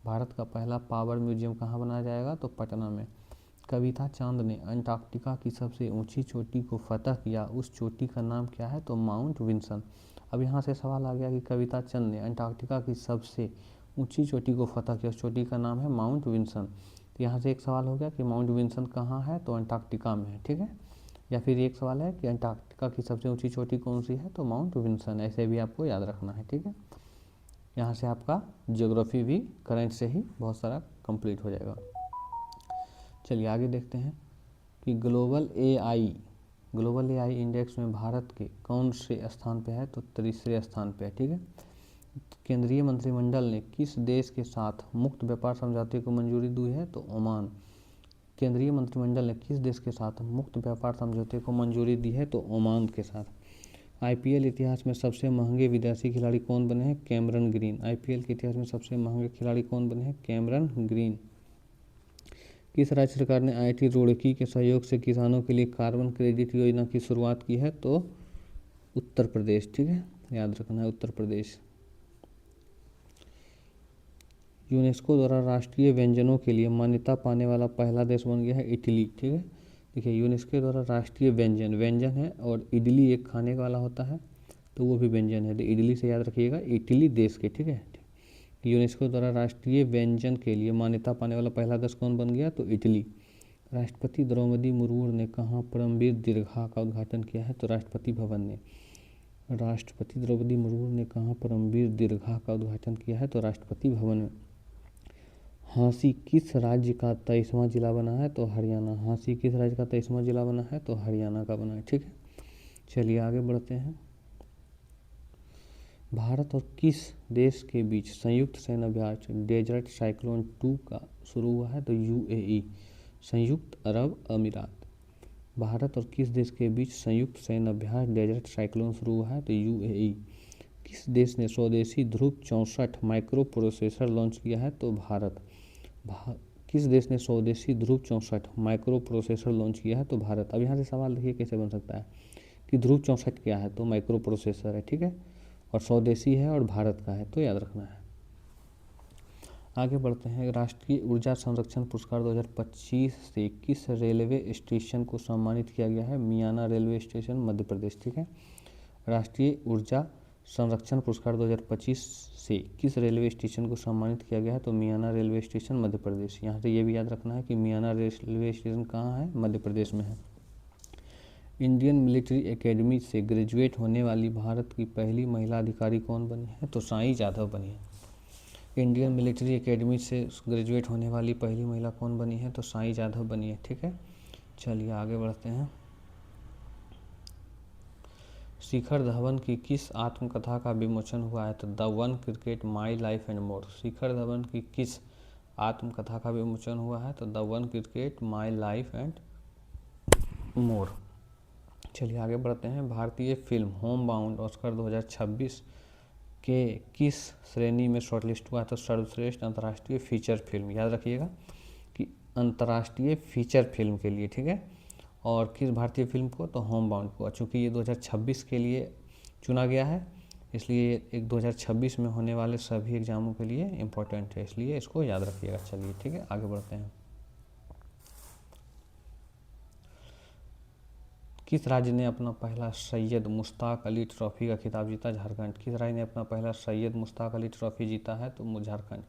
भारत का पहला पावर म्यूजियम कहाँ बनाया जाएगा? तो पटना में। कविता चांद ने अंटार्कटिका की सबसे ऊंची चोटी को फतह किया, उस चोटी का नाम क्या है? तो माउंट विल्सन। अब यहाँ से सवाल आ गया कि कविता चंद ने अंटार्कटिका की सबसे ऊंची चोटी को फतह किया, उस चोटी का नाम है माउंट विल्सन। तो यहाँ से एक सवाल हो गया कि माउंट विल्सन कहाँ है? तो अंटार्कटिका में है। ठीक है, या फिर एक सवाल है कि अंटार्कटिका की सबसे ऊंची चोटी कौन सी है? तो माउंट विल्सन। ऐसे भी आपको याद रखना है। ठीक है, यहाँ से आपका ज्योग्राफी भी करंट से ही बहुत सारा कंप्लीट हो जाएगा। चलिए आगे देखते हैं कि ग्लोबल एआई इंडेक्स में भारत के कौन से स्थान पे है? तो 3रे स्थान पे है। ठीक है, केंद्रीय मंत्रिमंडल ने किस देश के साथ मुक्त व्यापार समझौते को मंजूरी दी है? तो ओमान। केंद्रीय मंत्रिमंडल ने किस देश के साथ मुक्त व्यापार समझौते को मंजूरी दी है? तो ओमान के साथ। आईपीएल इतिहास में सबसे महंगे विदेशी खिलाड़ी कौन बने हैं? Cameron green. आईपीएल के इतिहास में सबसे महंगे खिलाड़ी कौन बने हैं? Cameron green. किस राज्य सरकार ने आईआईटी रुड़की के सहयोग से किसानों के लिए कार्बन क्रेडिट योजना की शुरुआत की है? तो उत्तर प्रदेश। ठीक है, याद रखना है उत्तर प्रदेश। यूनेस्को द्वारा राष्ट्रीय व्यंजनों के लिए मान्यता पाने वाला पहला देश बन गया है इटली। ठीक है, देखिए यूनेस्को द्वारा राष्ट्रीय व्यंजन है, और इडली एक खाने वाला होता है, तो वो भी व्यंजन है, तो इडली से याद रखिएगा, इटली देश के। ठीक है, यूनेस्को द्वारा राष्ट्रीय व्यंजन के लिए मान्यता पाने वाला पहला देश कौन बन गया? तो इटली। राष्ट्रपति द्रौपदी मुर्मू ने कहाँ परमवीर दीर्घा का उद्घाटन किया है? तो राष्ट्रपति भवन में। राष्ट्रपति द्रौपदी मुर्मू ने कहाँ परमवीर दीर्घा का उद्घाटन किया है? तो राष्ट्रपति भवन में। हाँसी किस राज्य का 23वां जिला बना है? तो हरियाणा। हाँसी किस राज्य का 23वां जिला बना है? तो हरियाणा का बना है। ठीक है, चलिए आगे बढ़ते हैं। भारत और किस देश के बीच संयुक्त सैन्य अभ्यास डेजर्ट साइक्लोन 2 का शुरू हुआ है? तो यूएई, संयुक्त अरब अमीरात। भारत और किस देश के बीच संयुक्त सैन्य अभ्यास डेजर्ट साइक्लोन शुरू हुआ है? तो यूएई। किस देश ने स्वदेशी ध्रुव 64 माइक्रो प्रोसेसर लॉन्च किया है? तो भारत। किस देश ने स्वदेशी ध्रुव 64 माइक्रो प्रोसेसर लॉन्च किया है? तो भारत। अब यहाँ से सवाल देखिए कैसे बन सकता है कि ध्रुव 64 क्या है? तो माइक्रो प्रोसेसर है। ठीक है, और स्वदेशी है और भारत का है, तो याद रखना है। आगे बढ़ते हैं। राष्ट्रीय ऊर्जा संरक्षण पुरस्कार 2025 से किस रेलवे स्टेशन को सम्मानित किया गया है? मियाना रेलवे स्टेशन, मध्य प्रदेश। ठीक है, राष्ट्रीय ऊर्जा संरक्षण पुरस्कार 2025 से किस रेलवे स्टेशन को सम्मानित किया गया है? तो मियाना रेलवे स्टेशन मध्य प्रदेश। यहाँ से ये भी याद रखना है कि मियाना रेलवे स्टेशन कहाँ है? मध्य प्रदेश में है। इंडियन मिलिट्री एकेडमी से ग्रेजुएट होने वाली भारत की पहली महिला अधिकारी कौन बनी है? तो साई जाधव बनी है। इंडियन मिलिट्री एकेडमी से ग्रेजुएट होने वाली पहली महिला कौन बनी है? तो साई जाधव बनी है। ठीक है, चलिए आगे बढ़ते हैं। शिखर धवन की किस आत्मकथा का विमोचन हुआ है? तो the one cricket my life and more. Shikhar Dhawan की किस आत्मकथा का विमोचन हुआ है? तो the one cricket my life and more. चलिए आगे बढ़ते हैं। भारतीय फिल्म होम बाउंड ऑस्कर 2026 के किस श्रेणी में शॉर्टलिस्ट हुआ है? तो सर्वश्रेष्ठ अंतर्राष्ट्रीय फीचर फिल्म। याद रखिएगा कि अंतर्राष्ट्रीय फीचर फिल्म के लिए, ठीक है। और किस भारतीय फिल्म को? तो होम बाउंड को। चूँकि ये 2026 के लिए चुना गया है, इसलिए एक 2026 में होने वाले सभी एग्जामों के लिए इम्पोर्टेंट है, इसलिए इसको याद रखिएगा। चलिए ठीक है, आगे बढ़ते हैं। किस राज्य ने अपना पहला सैयद मुश्ताक अली ट्रॉफी का खिताब जीता? झारखंड। किस राज्य ने अपना पहला सैयद मुश्ताक अली ट्रॉफी जीता है? तो झारखंड।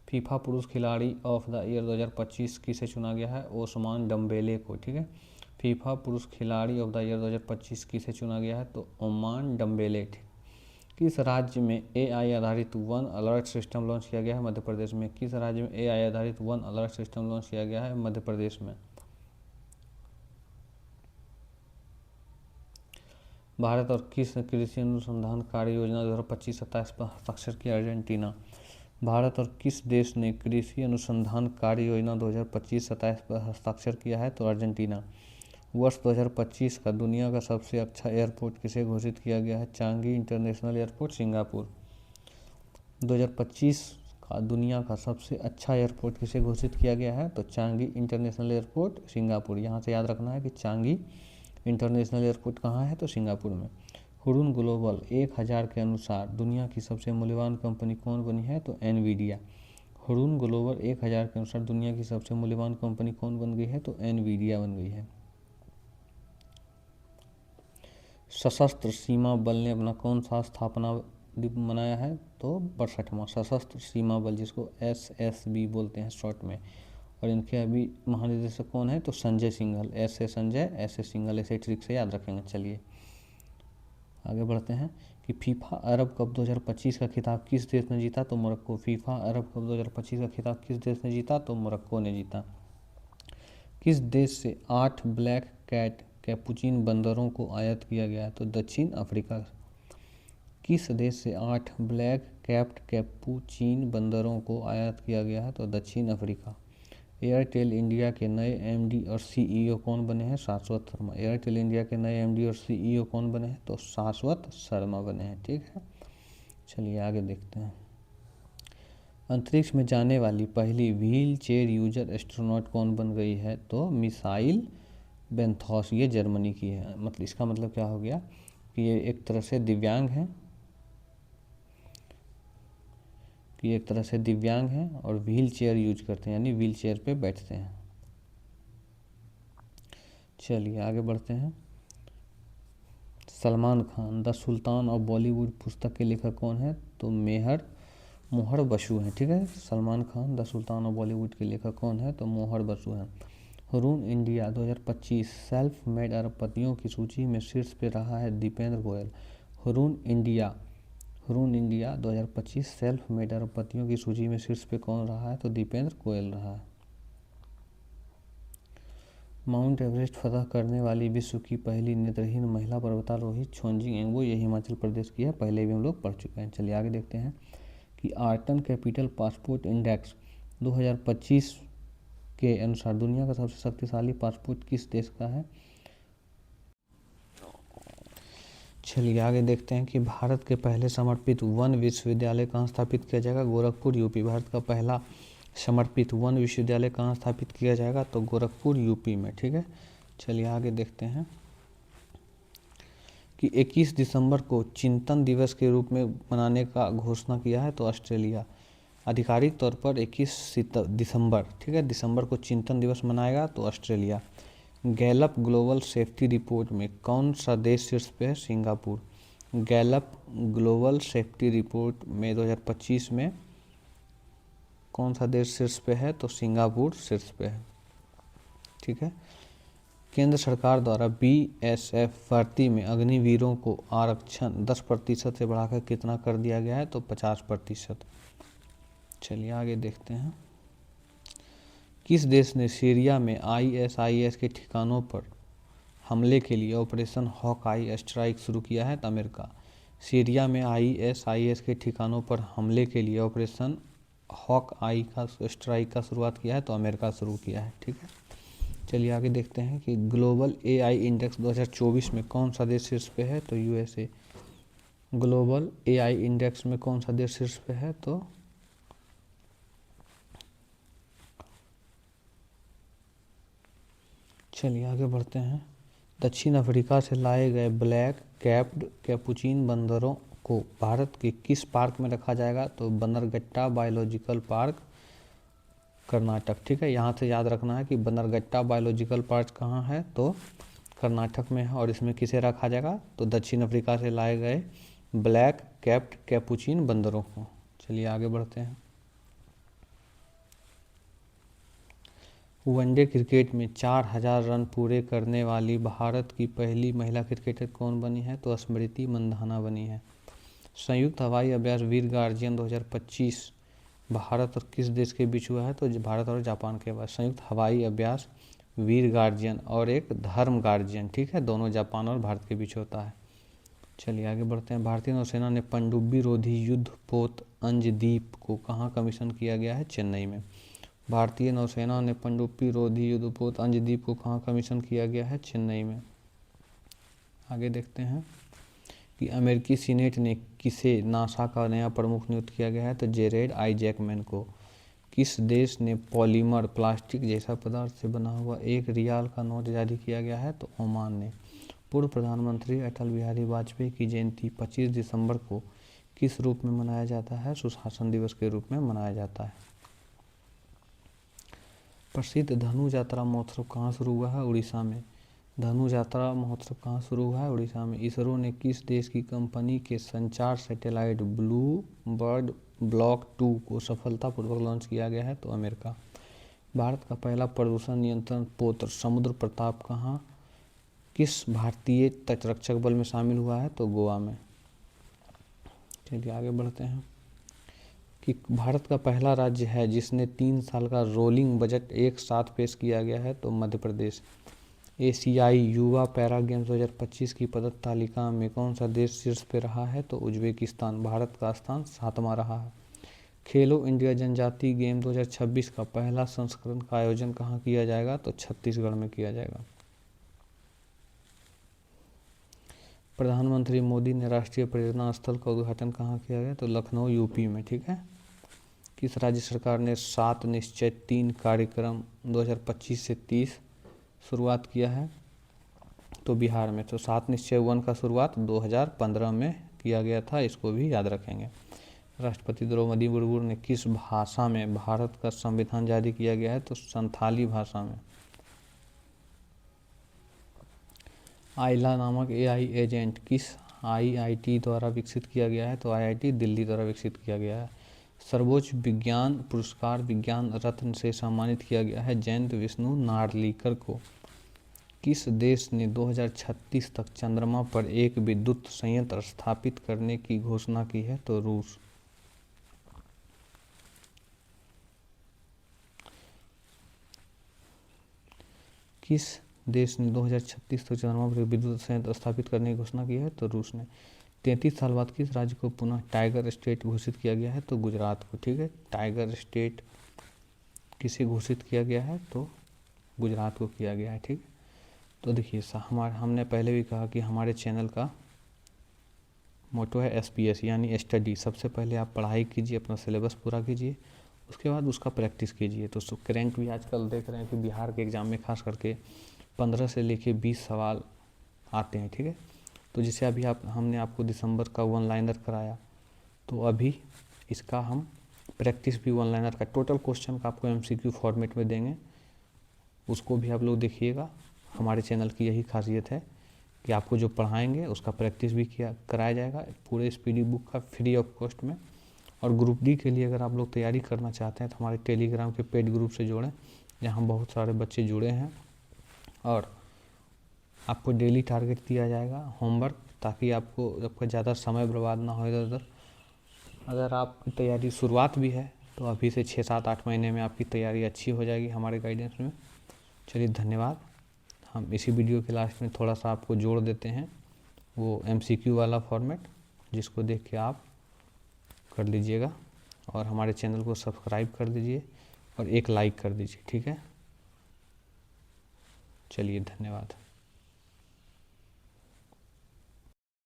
फीफा पुरुष खिलाड़ी ऑफ द ईयर 2025 किसे चुना गया है? ओस्मान डम्बेले को। ठीक है, फीफा पुरुष खिलाड़ी ऑफ द ईयर 2025 किसे चुना गया है? तो ओस्मान डम्बेले। किस राज्य में AI आधारित वन अलर्ट सिस्टम लॉन्च किया गया है? मध्य प्रदेश में। किस राज्य में AI आधारित वन अलर्ट सिस्टम लॉन्च किया गया है? मध्य प्रदेश में। भारत और किस कृषि अनुसंधान कार्य योजना 2025-27 पर हस्ताक्षर किया? अर्जेंटीना। भारत और किस देश ने कृषि अनुसंधान कार्य योजना 2025-27 पर हस्ताक्षर किया है? तो अर्जेंटीना। वर्ष 2025 का दुनिया का सबसे अच्छा एयरपोर्ट किसे घोषित किया गया है? Changi international airport, Singapore. 2025 का दुनिया का सबसे अच्छा एयरपोर्ट किसे घोषित किया गया है? तो चांगी इंटरनेशनल एयरपोर्ट, सिंगापुर। यहाँ से याद रखना है कि चांगी इंटरनेशनल एयरपोर्ट कहाँ है? तो सिंगापुर में। हुरुन ग्लोबल 1000 के अनुसार दुनिया की सबसे मूल्यवान कंपनी कौन बनी है? तो एनवीडिया। हुरुन ग्लोबल 1000 के अनुसार दुनिया की सबसे मूल्यवान कंपनी कौन बन गई है? तो एनवीडिया बन गई है। सशस्त्र सीमा बल ने अपना कौन सा स्थापना दिवस मनाया है? तो 62वां सशस्त्र सीमा बल, जिसको SSB बोलते हैं शॉर्ट में। और इनके अभी महानिदेशक कौन है? तो संजय सिंघल। ऐसे संजय, ऐसे सिंघल, ऐसे ट्रिक से याद रखेंगे। चलिए आगे बढ़ते हैं कि फीफा अरब कप 2025 का खिताब किस देश ने जीता? तो मोरक्को। फीफा अरब कप 2025 का खिताब किस देश ने जीता? तो मोरक्को ने जीता। किस देश से 8 ब्लैक कैट कैपुचिन बंदरों को आयात किया गया है? तो दक्षिण अफ्रीका। किस देश से 8 ब्लैक कैप्ड कैपुचिन बंदरों को आयात किया गया है? तो दक्षिण अफ्रीका। एयरटेल इंडिया के नए MD और CEO कौन बने हैं? शाश्वत शर्मा। एयरटेल इंडिया के नए MD और CEO कौन बने हैं? तो शाश्वत शर्मा बने हैं। ठीक है, चलिए आगे देखते हैं। अंतरिक्ष में जाने वाली पहली व्हील चेयर यूजर एस्ट्रोनॉट कौन बन गई है? तो मिसाइल बेंथॉस। ये जर्मनी की है। मतलब इसका मतलब क्या हो गया कि ये एक तरह से दिव्यांग हैं, और व्हील चेयर यूज करते हैं, यानी व्हील चेयर पे बैठते हैं। चलिए आगे बढ़ते हैं। Salman Khan the Sultan of Bollywood पुस्तक के लेखक कौन है? तो मोहर बसु हैं। ठीक है, Salman Khan the Sultan of Bollywood के लेखक कौन है? तो मोहर बसु हैं। हुरून इंडिया 2025 सेल्फ मेड अरबपतियों की सूची में शीर्ष पे रहा है Deepinder Goyal. Hurun India 2025 self made अरबपतियों की सूची में शीर्ष पे कौन रहा है? तो दीपेंद्र गोयल रहा है। माउंट एवरेस्ट फतह करने वाली विश्व की पहली नेत्रहीन महिला पर्वतारोही छोंजिंग एंगबो, ये हिमाचल प्रदेश की है। पहले भी हम लोग पढ़ चुके हैं। चलिए आगे देखते हैं कि आर्टन कैपिटल पासपोर्ट इंडेक्स 2025 के अनुसार दुनिया का सबसे शक्तिशाली पासपोर्ट किस देश का है? चलिए आगे देखते हैं कि भारत के पहले समर्पित वन विश्वविद्यालय कहाँ स्थापित किया जाएगा? गोरखपुर, यूपी। भारत का पहला समर्पित वन विश्वविद्यालय कहाँ स्थापित किया जाएगा? तो गोरखपुर, यूपी में। ठीक है, चलिए आगे देखते हैं कि 21 दिसंबर को चिंतन दिवस के रूप में मनाने का घोषणा किया है? तो ऑस्ट्रेलिया। आधिकारिक तौर पर 21 दिसंबर, ठीक है, दिसंबर को चिंतन दिवस मनाएगा? तो Australia. Gallup global safety report में कौन सा देश शीर्ष पे है? Singapore. Gallup global safety report में 2025 में कौन सा देश शीर्ष पे है? तो सिंगापुर शीर्ष पे है। ठीक है। केंद्र सरकार द्वारा बीएसएफ भर्ती में अग्निवीरों को आरक्षण 10% से बढ़ाकर कितना कर दिया गया है? तो 50%। चलिए आगे देखते हैं। किस देश ने सीरिया में आईएसआईएस के ठिकानों पर हमले के लिए ऑपरेशन हॉकआई स्ट्राइक शुरू किया है? तो अमेरिका। सीरिया में आईएसआईएस के ठिकानों पर हमले के लिए ऑपरेशन हॉकआई का स्ट्राइक का शुरुआत किया है? तो अमेरिका शुरू किया है। ठीक है। चलिए आगे देखते हैं कि ग्लोबल एआई इंडेक्स 2024 में कौन सा देश शीर्ष पे है? तो यूएसए। ग्लोबल एआई इंडेक्स में कौन सा देश शीर्ष पे है? तो चलिए आगे बढ़ते हैं। दक्षिण अफ्रीका से लाए गए ब्लैक कैप्ड कैपुचिन बंदरों को भारत के किस पार्क में रखा जाएगा? तो बंदरगट्टा बायोलॉजिकल पार्क, कर्नाटक। ठीक है। यहाँ से याद रखना है कि बंदरगट्टा बायोलॉजिकल पार्क कहाँ है? तो कर्नाटक में है। और इसमें किसे रखा जाएगा? तो दक्षिण अफ्रीका से लाए गए ब्लैक कैप्ड कैपुचिन बंदरों को। चलिए आगे बढ़ते हैं। वनडे क्रिकेट में 4000 रन पूरे करने वाली भारत की पहली महिला क्रिकेटर कौन बनी है? तो स्मृति मंधाना बनी है। संयुक्त हवाई अभ्यास वीर गार्जियन 2025 भारत और किस देश के बीच हुआ है? तो भारत और जापान के बाद संयुक्त हवाई अभ्यास वीर गार्जियन और एक धर्म गार्जियन। ठीक है। दोनों जापान और भारत के बीच होता है। चलिए आगे बढ़ते हैं। भारतीय नौसेना ने पनडुब्बी रोधी युद्धपोत अंजदीप को कहाँ कमीशन किया गया है? चेन्नई में। भारतीय नौसेना ने पनडुब्बी रोधी युद्धपोत अंजदीप को कहाँ कमीशन किया गया है? चेन्नई में। आगे देखते हैं कि अमेरिकी सीनेट ने किसे नासा का नया प्रमुख नियुक्त किया गया है? तो जेरेड आई जैकमैन को। किस देश ने पॉलीमर प्लास्टिक जैसा पदार्थ से बना हुआ 1 रियाल का नोट जारी किया गया है? तो ओमान ने। पूर्व प्रधानमंत्री अटल बिहारी वाजपेयी की जयंती 25 दिसंबर को किस रूप में मनाया जाता है? सुशासन दिवस के रूप में मनाया जाता है। प्रसिद्ध धनु यात्रा महोत्सव कहाँ शुरू हुआ है? उड़ीसा में। धनु यात्रा महोत्सव कहाँ शुरू हुआ है? उड़ीसा में। इसरो ने किस देश की कंपनी के संचार सैटेलाइट ब्लू बर्ड ब्लॉक 2 को सफलतापूर्वक लॉन्च किया गया है? तो अमेरिका। भारत का पहला प्रदूषण नियंत्रण पोत समुद्र प्रताप कहाँ किस भारतीय तटरक्षक बल में शामिल हुआ है? तो गोवा में। चलिए आगे बढ़ते हैं कि भारत का पहला राज्य है जिसने 3 साल का रोलिंग बजट एक साथ पेश किया गया है? तो मध्य प्रदेश। एशियाई युवा पैरा गेम्स 2025 की पदक तालिका में कौन सा देश शीर्ष पे रहा है? तो उज्बेकिस्तान। भारत का स्थान 7वां रहा है। खेलो इंडिया जनजातीय गेम 2026 का पहला संस्करण का आयोजन कहाँ किया जाएगा? तो छत्तीसगढ़ में किया जाएगा। प्रधानमंत्री मोदी ने राष्ट्रीय परियोजना स्थल का उद्घाटन कहाँ किया गया? तो लखनऊ यूपी में। ठीक है। किस राज्य सरकार ने 7 निश्चय 3 कार्यक्रम 2025 से 30 शुरुआत किया है? तो बिहार में। तो 7 निश्चय 1 का शुरुआत 2015 में किया गया था। इसको भी याद रखेंगे। राष्ट्रपति द्रौपदी मुर्मू ने किस भाषा में भारत का संविधान जारी किया गया है? तो संथाली भाषा में। आइला नामक एआई एजेंट किस आईआईटी द्वारा विकसित किया गया है? तो आईआईटी दिल्ली द्वारा विकसित किया गया है। सर्वोच्च विज्ञान पुरस्कार विज्ञान रत्न से सम्मानित किया गया है जयंत विष्णु नार्लिकर को। किस देश ने 2036 तक चंद्रमा पर एक विद्युत संयंत्र स्थापित करने की घोषणा की है? तो रूस। किस देश ने 2036 तक चंद्रमा पर विद्युत संयंत्र स्थापित करने की घोषणा की है? तो रूस ने। 33 साल बाद किस राज्य को पुनः टाइगर स्टेट घोषित किया गया है? तो गुजरात को। ठीक है। टाइगर स्टेट किसे घोषित किया गया है? तो गुजरात को किया गया है। ठीक। तो देखिए हमने पहले भी कहा कि हमारे चैनल का मोटो है एसपीएस यानी स्टडी। सबसे पहले आप पढ़ाई कीजिए, अपना सिलेबस पूरा कीजिए, उसके बाद उसका प्रैक्टिस कीजिए। तो करंट भी आजकल देख रहे हैं कि बिहार के एग्ज़ाम में खास करके 15 से लेके 20 सवाल आते हैं। ठीक है। तो जैसे अभी हमने आपको दिसंबर का 1 लाइनर कराया, तो अभी इसका हम प्रैक्टिस भी 1 लाइनर का टोटल क्वेश्चन का आपको एमसीक्यू फॉर्मेट में देंगे, उसको भी आप लोग देखिएगा। हमारे चैनल की यही खासियत है कि आपको जो पढ़ाएंगे उसका प्रैक्टिस भी किया कराया जाएगा पूरे इस पीडी बुक का फ्री ऑफ कॉस्ट में। और ग्रुप डी के लिए अगर आप लोग तैयारी करना चाहते हैं तो हमारे टेलीग्राम के पेड ग्रुप से जुड़ें, जहाँ बहुत सारे बच्चे जुड़े हैं। और आपको डेली टारगेट दिया जाएगा होमवर्क, ताकि आपका ज़्यादा समय बर्बाद ना हो इधर उधर। अगर आपकी तैयारी शुरुआत भी है तो अभी से 6-7-8 महीने में आपकी तैयारी अच्छी हो जाएगी हमारे गाइडेंस में। चलिए धन्यवाद। हम इसी वीडियो के लास्ट में थोड़ा सा आपको जोड़ देते हैं वो MCQ वाला फॉर्मेट, जिसको देख के आप कर लीजिएगा। और हमारे चैनल को सब्सक्राइब कर दीजिए और एक लाइक कर दीजिए, ठीक है। चलिए धन्यवाद।